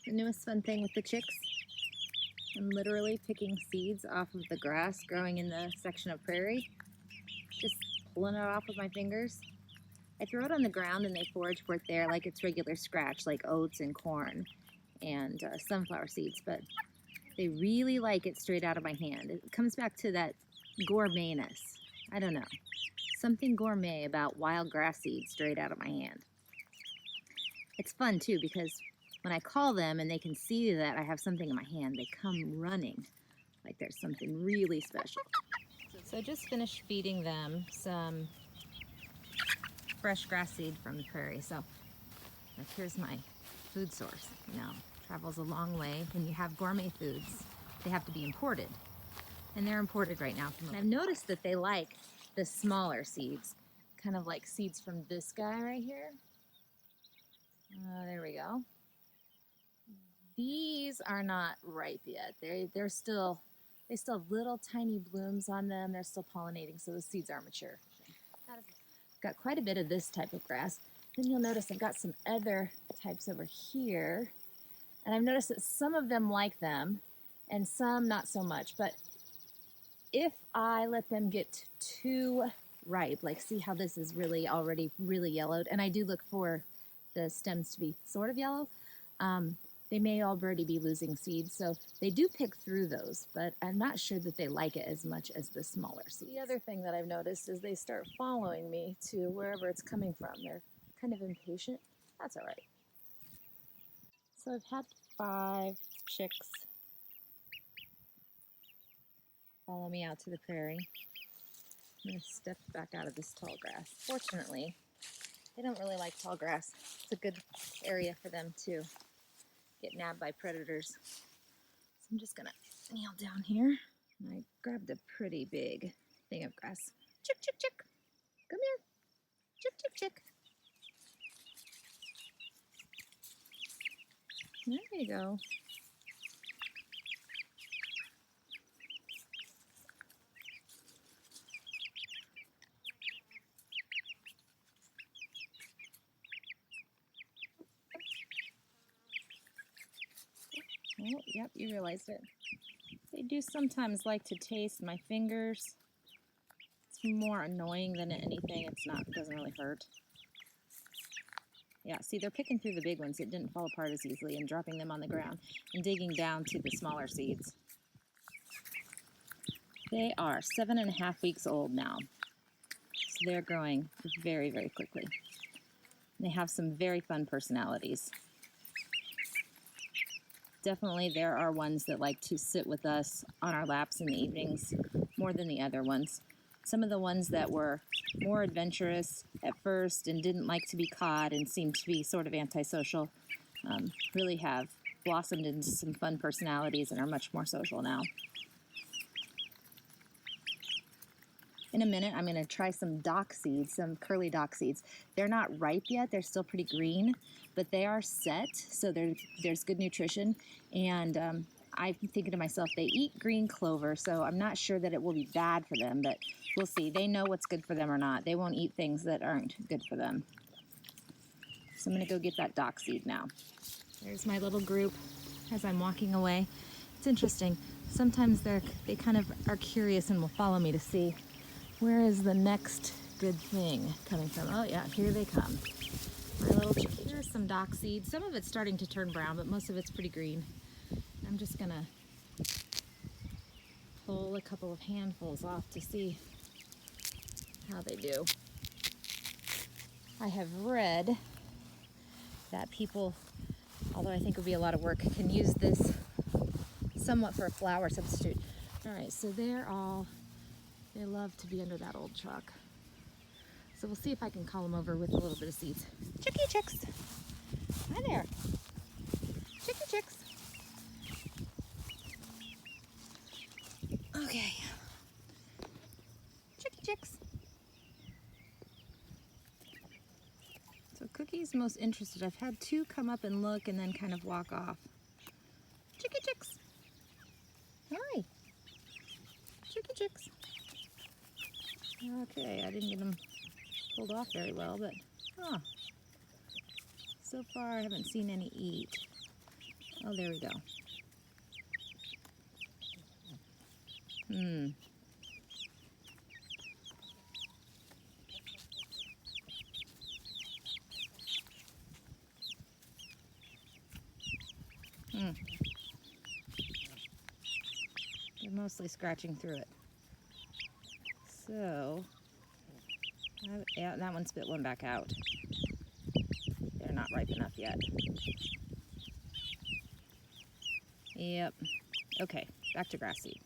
The newest fun thing with the chicks, I'm literally picking seeds off of the grass growing in the section of prairie, just pulling it off with my fingers. I throw it on the ground and they forage for it there like it's regular scratch, like oats and corn and sunflower seeds, but they really like it straight out of my hand. It comes back to that gourmetness. I don't know. Something gourmet about wild grass seeds straight out of my hand. It's fun too because when I call them and they can see that I have something in my hand, they come running like there's something really special. So I just finished feeding them some fresh grass seed from the prairie. So here's my food source. You know, travels a long way. When you have gourmet foods, they have to be imported. And they're imported right now. And I've noticed that they like the smaller seeds, kind of like seeds from this guy right here. There we go. These are not ripe yet. They still have little tiny blooms on them. They're still pollinating, so the seeds are mature. Got quite a bit of this type of grass. Then you'll notice I've got some other types over here. And I've noticed that some of them like them and some not so much. But if I let them get too ripe, like see how this is really already really yellowed, and I do look for the stems to be sort of yellow, they may already be losing seeds, so they do pick through those, but I'm not sure that they like it as much as the smaller seeds. The other thing that I've noticed is they start following me to wherever it's coming from. They're kind of impatient. That's all right. So I've had 5 chicks follow me out to the prairie. I'm going to step back out of this tall grass. Fortunately, they don't really like tall grass. It's a good area for them to get nabbed by predators. So I'm just gonna kneel down here. And I grabbed a pretty big thing of grass. Chick, chick, chick. Come here. Chick, chick, chick. There you go. Oh, yep, you realized it. They do sometimes like to taste my fingers. It's more annoying than anything. It doesn't really hurt. Yeah, see, they're picking through the big ones that didn't fall apart as easily and dropping them on the ground and digging down to the smaller seeds. They are 7.5 weeks old now. So they're growing very, very quickly. They have some very fun personalities. Definitely there are ones that like to sit with us on our laps in the evenings more than the other ones. Some of the ones that were more adventurous at first and didn't like to be caught and seemed to be sort of antisocial really have blossomed into some fun personalities and are much more social now. In a minute, I'm going to try some dock seeds, some curly dock seeds. They're not ripe yet. They're still pretty green, but they are set, so there's good nutrition. And I'm thinking to myself, they eat green clover, so I'm not sure that it will be bad for them, but we'll see. They know what's good for them or not. They won't eat things that aren't good for them. So I'm going to go get that dock seed now. There's my little group as I'm walking away. It's interesting. Sometimes they kind of are curious and will follow me to see where is the next good thing coming from. Oh yeah, here they come. My little chicky. Here's some dock seeds. Some of it's starting to turn brown, but most of it's pretty green. I'm just gonna pull a couple of handfuls off to see how they do. I have read that people, although I think it would be a lot of work, can use this somewhat for a flour substitute. All right, so they love to be under that old truck. So we'll see if I can call them over with a little bit of seeds. Chicky chicks. Hi there. Chicky chicks. Okay. Chicky chicks. So Cookie's most interested. I've had 2 come up and look and then kind of walk off. Chicky chicks. Hi. Chicky chicks. Okay, I didn't get them pulled off very well, but so far I haven't seen any eat. Oh, there we go. They're mostly scratching through it. So, yeah, that one spit one back out. They're not ripe enough yet. Yep. Okay, back to grass seed.